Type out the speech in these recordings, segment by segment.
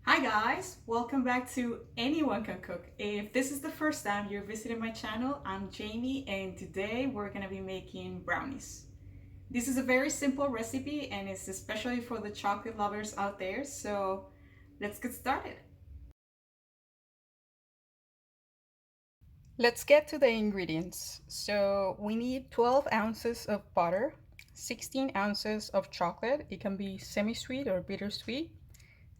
Hi guys, welcome back to Anyone Can Cook. If this is the first time you're visiting my channel, I'm Jamie and today we're gonna be making brownies. This is a very simple recipe and it's especially for the chocolate lovers out there, so let's get started. Let's get to the ingredients. So we need 12 ounces of butter, 16 ounces of chocolate, it can be semi-sweet or bittersweet,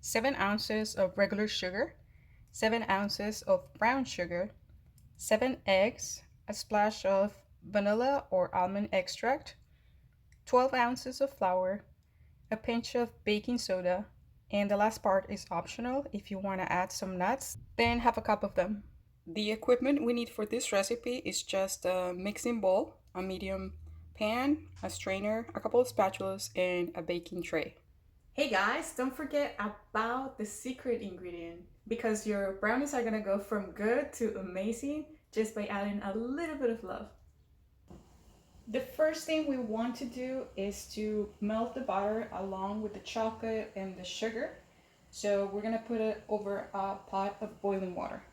7 ounces of regular sugar, 7 ounces of brown sugar, 7 eggs, a splash of vanilla or almond extract, 12 ounces of flour, a pinch of baking soda, and the last part is optional. If you want to add some nuts, then have a cup of them. The equipment we need for this recipe is just a mixing bowl, a medium pan, a strainer, a couple of spatulas, and a baking tray. Hey guys, don't forget about the secret ingredient because your brownies are gonna go from good to amazing just by adding a little bit of love. The first thing we want to do is to melt the butter along with the chocolate and the sugar. So we're gonna put it over a pot of boiling water.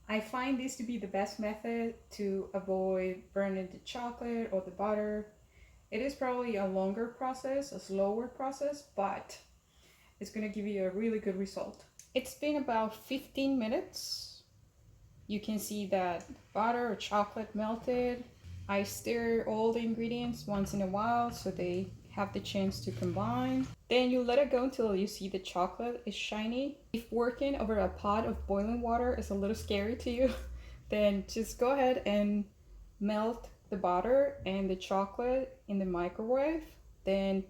I find this to be the best method to avoid burning the chocolate or the butter. It is probably a longer process, a slower process, but it's gonna give you a really good result. It's been about 15 minutes. You can see that butter or chocolate melted. I stir all the ingredients once in a while so they have the chance to combine. Then you let it go until you see the chocolate is shiny. If working over a pot of boiling water is a little scary to you, then just go ahead and melt the butter and the chocolate in the microwave. Then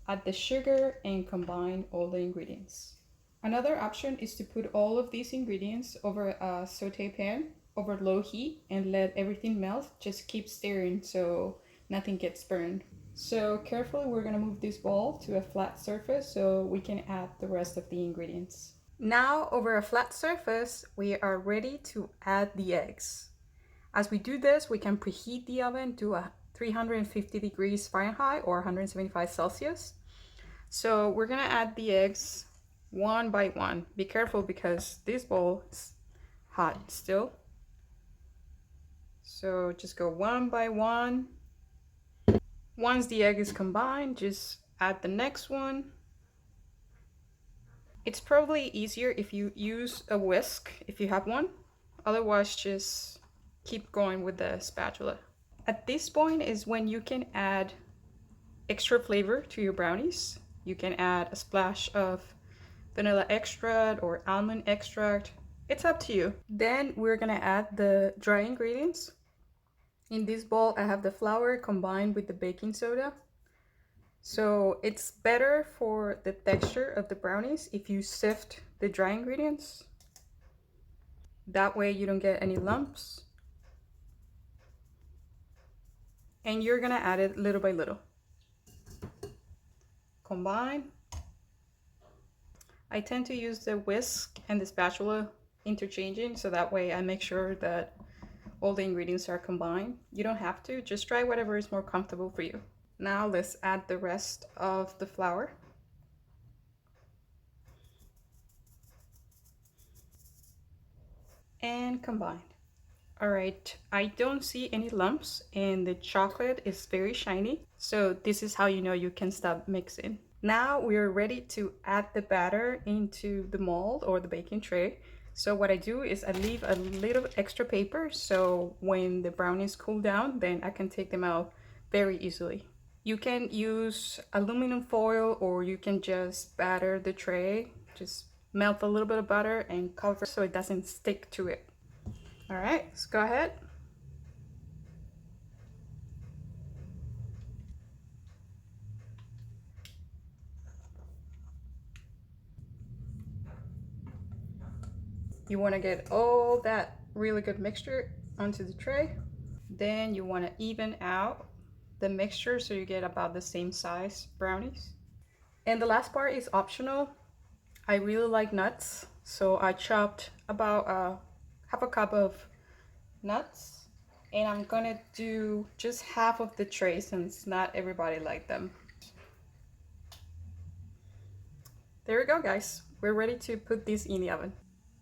add the sugar and combine all the ingredients. Another option is to put all of these ingredients over a saute pan over low heat and let everything melt. Just keep stirring so nothing gets burned. So carefully we're gonna move this bowl to a flat surface so we can add the rest of the ingredients. Now over a flat surface, we are ready to add the eggs. As we do this, we can preheat the oven to a 350 degrees Fahrenheit or 175 Celsius. So we're gonna add the eggs one by one. Be careful because this bowl is hot still. So just go one by one. Once the egg is combined, just add the next one. It's probably easier if you use a whisk if you have one. Otherwise, just keep going with the spatula. At this point is when you can add extra flavor to your brownies. You can add a splash of vanilla extract or almond extract. It's up to you. Then we're gonna add the dry ingredients. In this bowl, I have the flour combined with the baking soda. So it's better for the texture of the brownies if you sift the dry ingredients. That way you don't get any lumps. And you're gonna add it little by little. Combine. I tend to use the whisk and the spatula interchanging, so that way I make sure that all the ingredients are combined. You don't have to, just try whatever is more comfortable for you. Now let's add the rest of the flour. And combine. All right, I don't see any lumps and the chocolate is very shiny. So this is how you know you can stop mixing. Now we are ready to add the batter into the mold or the baking tray. So what I do is I leave a little extra paper so when the brownies cool down, then I can take them out very easily. You can use aluminum foil or you can just batter the tray. Just melt a little bit of butter and cover so it doesn't stick to it. All right, let's go ahead. You want to get all that really good mixture onto the tray. Then you want to even out the mixture so you get about the same size brownies. And the last part is optional. I really like nuts, so I chopped about half a cup of nuts, and I'm gonna do just half of the tray since not everybody like them. There we go, guys. We're ready to put this in the oven.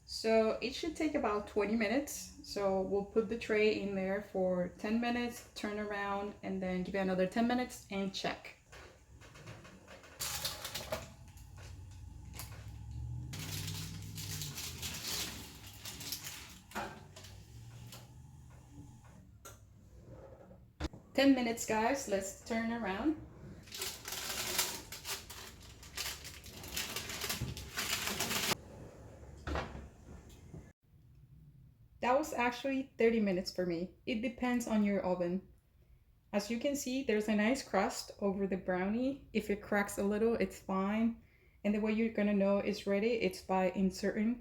So it should take about 20 minutes. So we'll put the tray in there for 10 minutes, turn around, and then give it another 10 minutes and check. Ten minutes, guys. Let's turn around. That was actually 30 minutes for me. It depends on your oven. As you can see, there's a nice crust over the brownie. If it cracks a little, it's fine. And the way you're gonna know it's ready, it's by inserting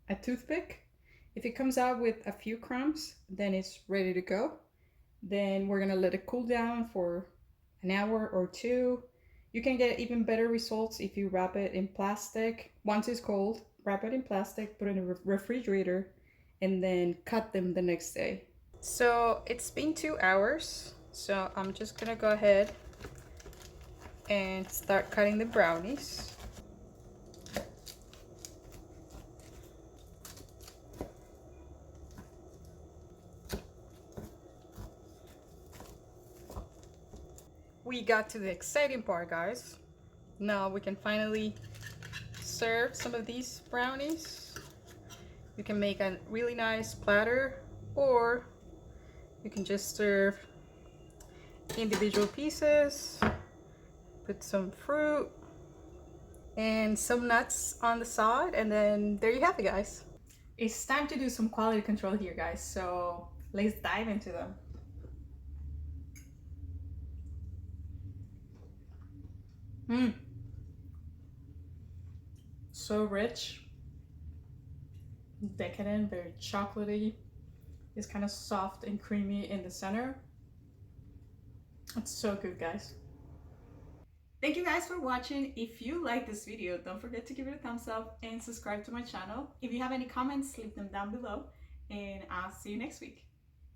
a toothpick. If it comes out with a few crumbs, then it's ready to go. Then we're gonna let it cool down for an hour or two. You can get even better results if you wrap it in plastic. Once it's cold, wrap it in plastic, put it in the refrigerator, and then cut them the next day. So it's been 2 hours, so I'm just gonna go ahead and start cutting the brownies. We got to the exciting part, guys. Now we can finally serve some of these brownies. You can make a really nice platter, or you can just serve individual pieces, put some fruit and some nuts on the side, and then there you have it, guys. It's time to do some quality control here, guys, so let's dive into them. So rich, decadent, very chocolatey. It's kind of soft and creamy in the center. It's so good, guys. Thank you guys for watching. If you like this video, don't forget to give it a thumbs up and subscribe to my channel. If you have any comments, leave them down below, and I'll see you next week.